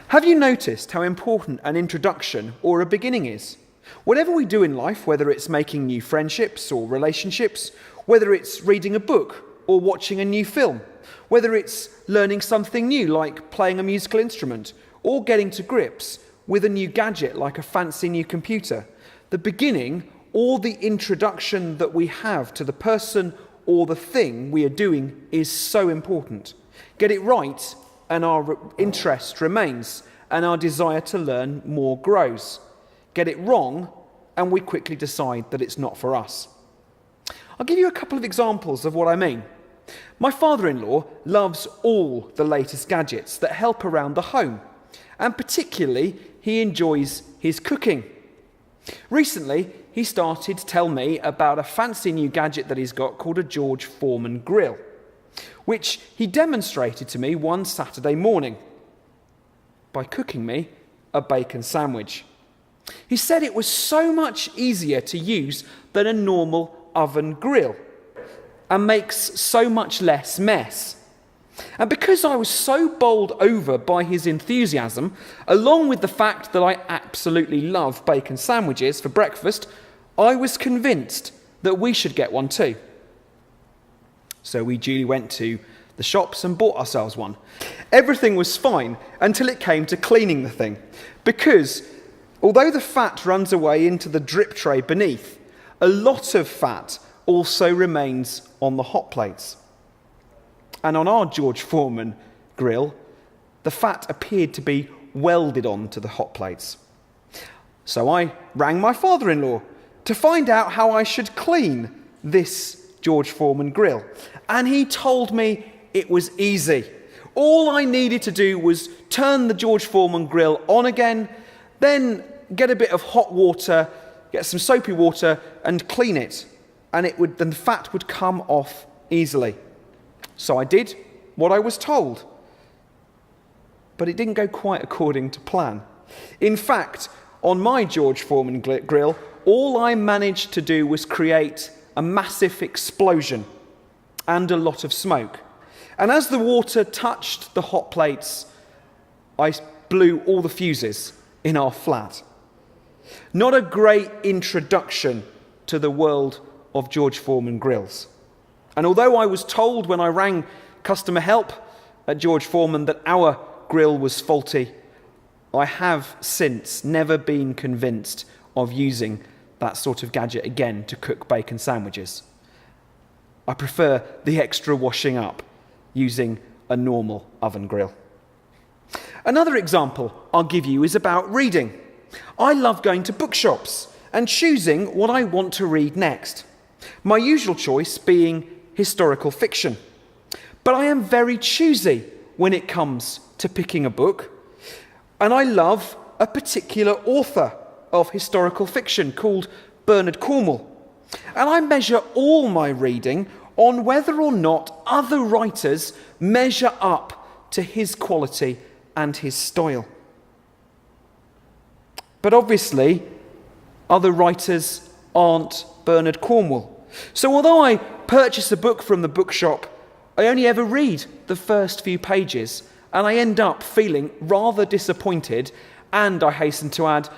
Have you noticed how important an introduction or a beginning is? Whatever we do in life, whether it's making new friendships or relationships, whether it's reading a book or watching a new film, whether it's learning something new like playing a musical instrument or getting to grips with a new gadget like a fancy new computer, the beginning or the introduction that we have to the person or the thing we are doing is so important. Get it right and our interest remains and our desire to learn more grows. Get it wrong and we quickly decide that it's not for us. I'll give you a couple of examples of what I mean. My father-in-law loves all the latest gadgets that help around the home, and particularly he enjoys his cooking. Recently, he started to tell me about a fancy new gadget that he's got called a George Foreman grill, which he demonstrated to me one Saturday morning by cooking me a bacon sandwich. He said it was so much easier to use than a normal oven grill and makes so much less mess. And because I was so bowled over by his enthusiasm, along with the fact that I absolutely love bacon sandwiches for breakfast, I was convinced that we should get one too. So we duly went to the shops and bought ourselves one. Everything was fine until it came to cleaning the thing, because although the fat runs away into the drip tray beneath, a lot of fat also remains on the hot plates. And on our George Foreman grill, the fat appeared to be welded onto the hot plates. So I rang my father-in-law to find out how I should clean this George Foreman grill. And he told me it was easy. All I needed to do was turn the George Foreman grill on again, then get a bit of hot water, get some soapy water and clean it. And then the fat would come off easily. So I did what I was told. But it didn't go quite according to plan. In fact, on my George Foreman grill, all I managed to do was create a massive explosion and a lot of smoke. And as the water touched the hot plates, I blew all the fuses in our flat. Not a great introduction to the world of George Foreman grills. And although I was told when I rang customer help at George Foreman that our grill was faulty, I have since never been convinced of using that sort of gadget again to cook bacon sandwiches. I prefer the extra washing up using a normal oven grill. Another example I'll give you is about reading. I love going to bookshops and choosing what I want to read next. My usual choice being historical fiction. But I am very choosy when it comes to picking a book. And I love a particular author of historical fiction called Bernard Cornwell. And I measure all my reading on whether or not other writers measure up to his quality and his style. But obviously, other writers aren't Bernard Cornwell. So although I purchase a book from the bookshop, I only ever read the first few pages, and I end up feeling rather disappointed, and I hasten to add,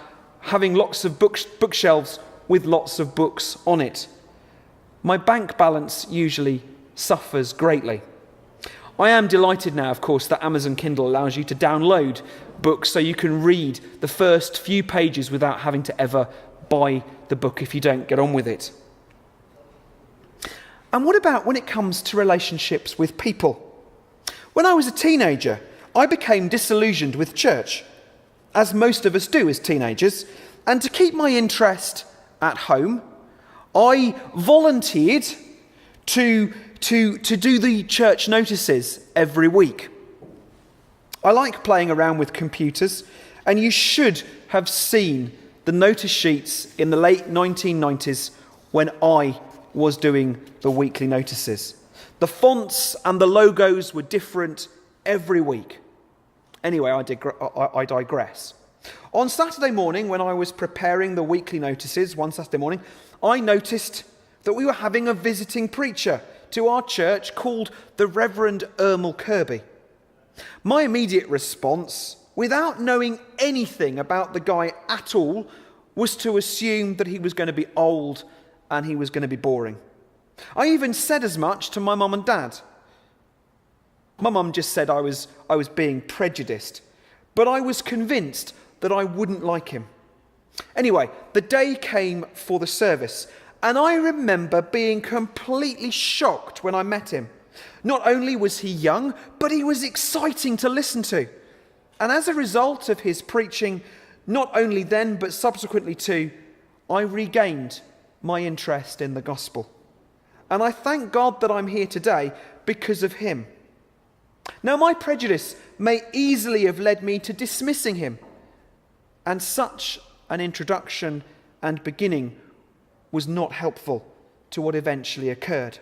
having lots of bookshelves with lots of books on it. My bank balance usually suffers greatly. I am delighted now, of course, that Amazon Kindle allows you to download books so you can read the first few pages without having to ever buy the book if you don't get on with it. And what about when it comes to relationships with people? When I was a teenager, I became disillusioned with church, as most of us do as teenagers, and to keep my interest at home, I volunteered to do the church notices every week. I like playing around with computers, and you should have seen the notice sheets in the late 1990s when I was doing the weekly notices. The fonts and the logos were different every week. Anyway, I digress. On Saturday morning, when I was preparing the weekly notices, one Saturday morning, I noticed that we were having a visiting preacher to our church called the Reverend Ermal Kirby. My immediate response without knowing anything about the guy at all, was to assume that he was going to be old and he was going to be boring. I even said as much to my mum and dad. My mum just said I was being prejudiced, but I was convinced that I wouldn't like him. Anyway, the day came for the service, and I remember being completely shocked when I met him. Not only was he young, but he was exciting to listen to. And as a result of his preaching, not only then, but subsequently too, I regained my interest in the gospel. And I thank God that I'm here today because of him. Now, my prejudice may easily have led me to dismissing him, and such an introduction and beginning was not helpful to what eventually occurred.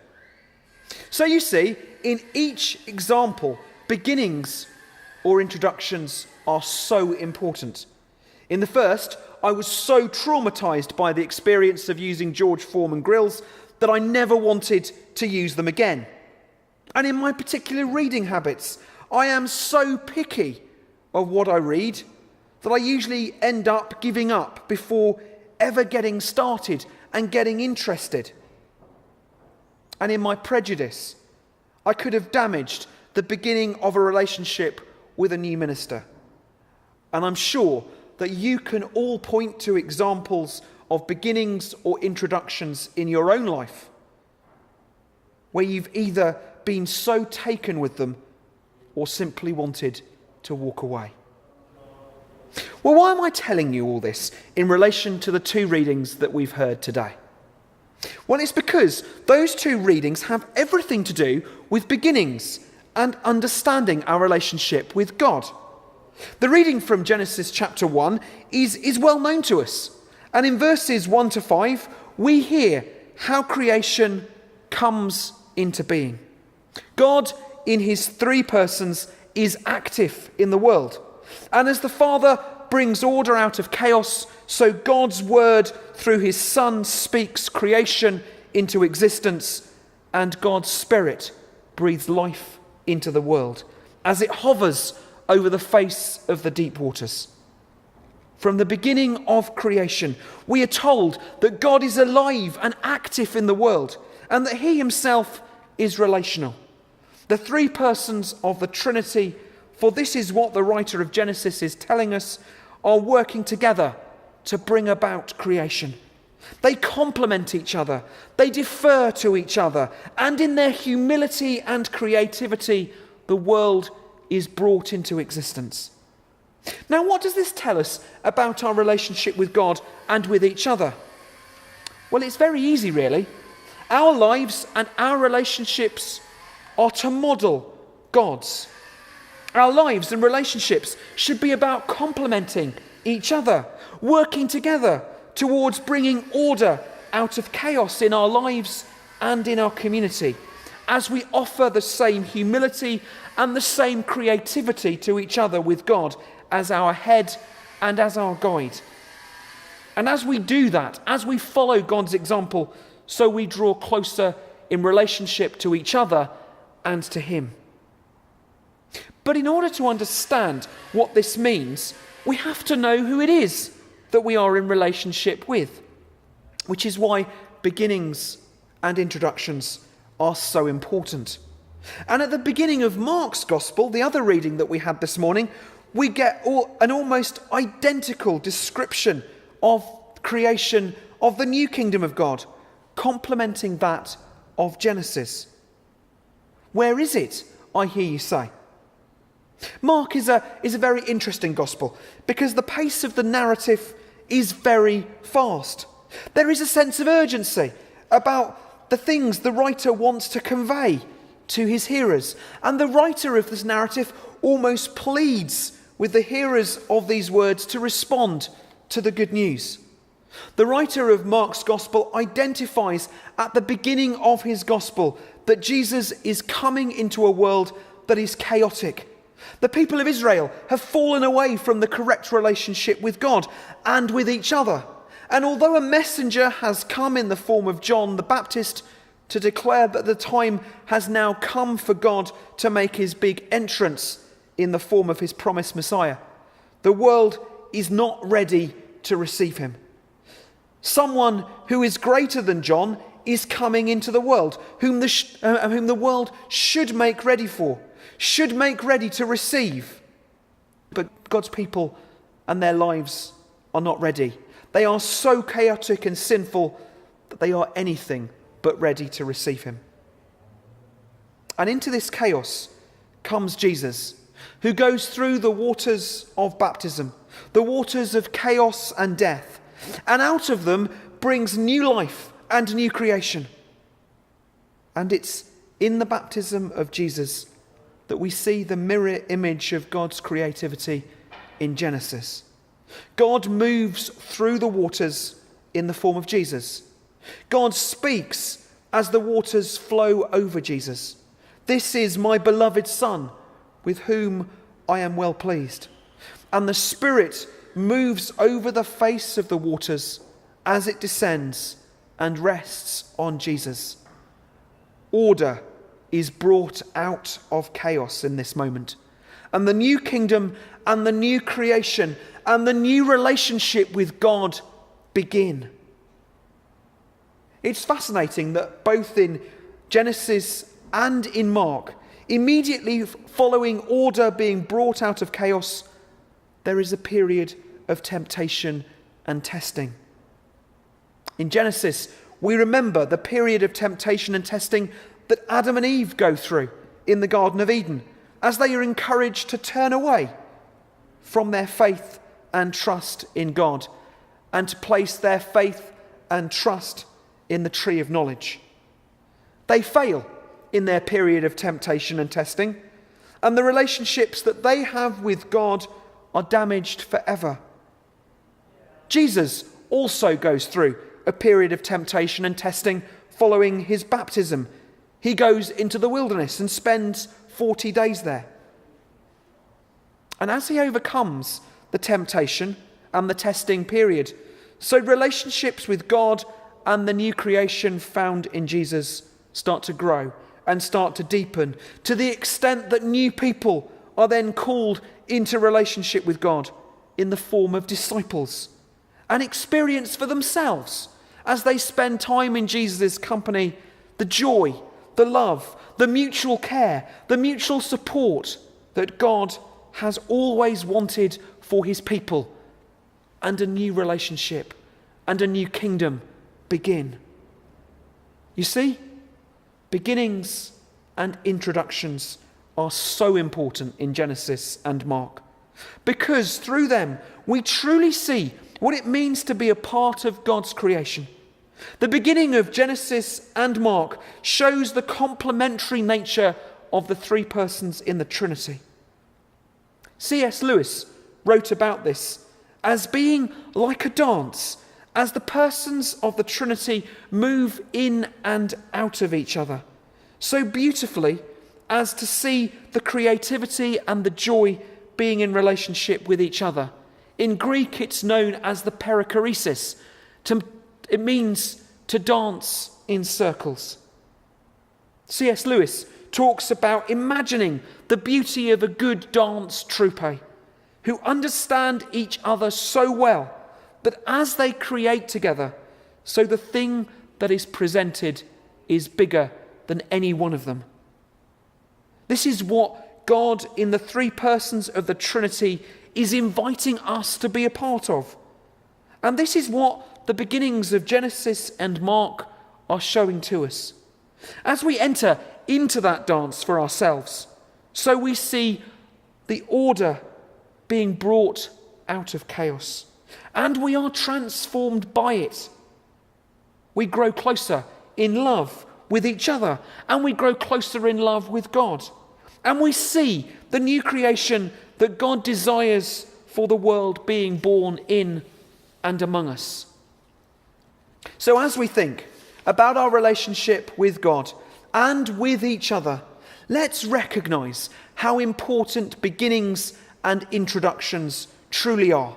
So you see, in each example, beginnings or introductions are so important. In the first, I was so traumatized by the experience of using George Foreman grills that I never wanted to use them again. And in my particular reading habits, I am so picky of what I read that I usually end up giving up before ever getting started and getting interested. And in my prejudice, I could have damaged the beginning of a relationship with a new minister. And I'm sure that you can all point to examples of beginnings or introductions in your own life where you've either been so taken with them or simply wanted to walk away. Well, why am I telling you all this in relation to the two readings that we've heard today? Well, it's because those two readings have everything to do with beginnings and understanding our relationship with God. The reading from Genesis chapter 1 is well known to us. And in verses 1 to 5, we hear how creation comes into being. God, in his three persons, is active in the world. And as the Father brings order out of chaos, so God's word through his Son speaks creation into existence, and God's Spirit breathes life into the world as it hovers over the face of the deep waters. From the beginning of creation, we are told that God is alive and active in the world, and that he himself is relational. The three persons of the Trinity, for this is what the writer of Genesis is telling us, are working together to bring about creation. They complement each other, they defer to each other, and in their humility and creativity, the world is brought into existence. Now, what does this tell us about our relationship with God and with each other? Well, it's very easy, really. Our lives and our relationships are to model God's. Our lives and relationships should be about complementing each other, working together towards bringing order out of chaos in our lives and in our community, as we offer the same humility and the same creativity to each other with God as our head and as our guide. And as we do that, as we follow God's example, so we draw closer in relationship to each other and to him. But in order to understand what this means, we have to know who it is that we are in relationship with, which is why beginnings and introductions are so important. And at the beginning of Mark's Gospel, the other reading that we had this morning, we get an almost identical description of creation of the new kingdom of God, complementing that of Genesis. Where is it, I hear you say? Mark is a very interesting gospel because the pace of the narrative is very fast. There is a sense of urgency about the things the writer wants to convey to his hearers. And the writer of this narrative almost pleads with the hearers of these words to respond to the good news. The writer of Mark's Gospel identifies at the beginning of his Gospel that Jesus is coming into a world that is chaotic. The people of Israel have fallen away from the correct relationship with God and with each other. And although a messenger has come in the form of John the Baptist to declare that the time has now come for God to make his big entrance in the form of his promised Messiah, The world is not ready to receive him. Someone who is greater than John is coming into the world, whom the world should make ready for, should make ready to receive. But God's people and their lives are not ready. They are so chaotic and sinful that they are anything but ready to receive him. And into this chaos comes Jesus, who goes through the waters of baptism, the waters of chaos and death, and out of them brings new life and new creation. And it's in the baptism of Jesus that we see the mirror image of God's creativity in Genesis. God moves through the waters in the form of Jesus. God speaks as the waters flow over Jesus. This is my beloved Son, with whom I am well pleased. And the Spirit moves over the face of the waters as it descends and rests on Jesus. Order is brought out of chaos in this moment. And the new kingdom and the new creation and the new relationship with God begin. It's fascinating that both in Genesis and in Mark, immediately following order being brought out of chaos, there is a period of temptation and testing. In Genesis, we remember the period of temptation and testing that Adam and Eve go through in the Garden of Eden, as they are encouraged to turn away from their faith and trust in God and to place their faith and trust in the tree of knowledge. They fail in their period of temptation and testing, and the relationships that they have with God are damaged forever. Jesus also goes through a period of temptation and testing following his baptism. He goes into the wilderness and spends 40 days there. And as he overcomes the temptation and the testing period, so relationships with God and the new creation found in Jesus start to grow and start to deepen, to the extent that new people are then called into relationship with God in the form of disciples and experience for themselves, as they spend time in Jesus' company, the joy, the love, the mutual care, the mutual support that God has always wanted for his people, and a new relationship and a new kingdom begin. You see, beginnings and introductions are so important in Genesis and Mark, because through them we truly see what it means to be a part of God's creation. The beginning of Genesis and Mark shows the complementary nature of the three persons in the Trinity. C.S. Lewis wrote about this as being like a dance, as the persons of the Trinity move in and out of each other, so beautifully as to see the creativity and the joy being in relationship with each other. In Greek, it's known as the perichoresis. It means to dance in circles. C.S. Lewis talks about imagining the beauty of a good dance troupe who understand each other so well that as they create together, so the thing that is presented is bigger than any one of them. This is what God in the three persons of the Trinity is inviting us to be a part of. And this is what the beginnings of Genesis and Mark are showing to us. As we enter into that dance for ourselves, so we see the order being brought out of chaos, and we are transformed by it. We grow closer in love with each other, and we grow closer in love with God. And we see the new creation that God desires for the world being born in and among us. So as we think about our relationship with God and with each other, let's recognize how important beginnings and introductions truly are.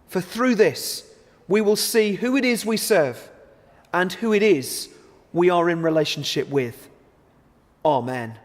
For through this, we will see who it is we serve and who it is we are in relationship with. Amen.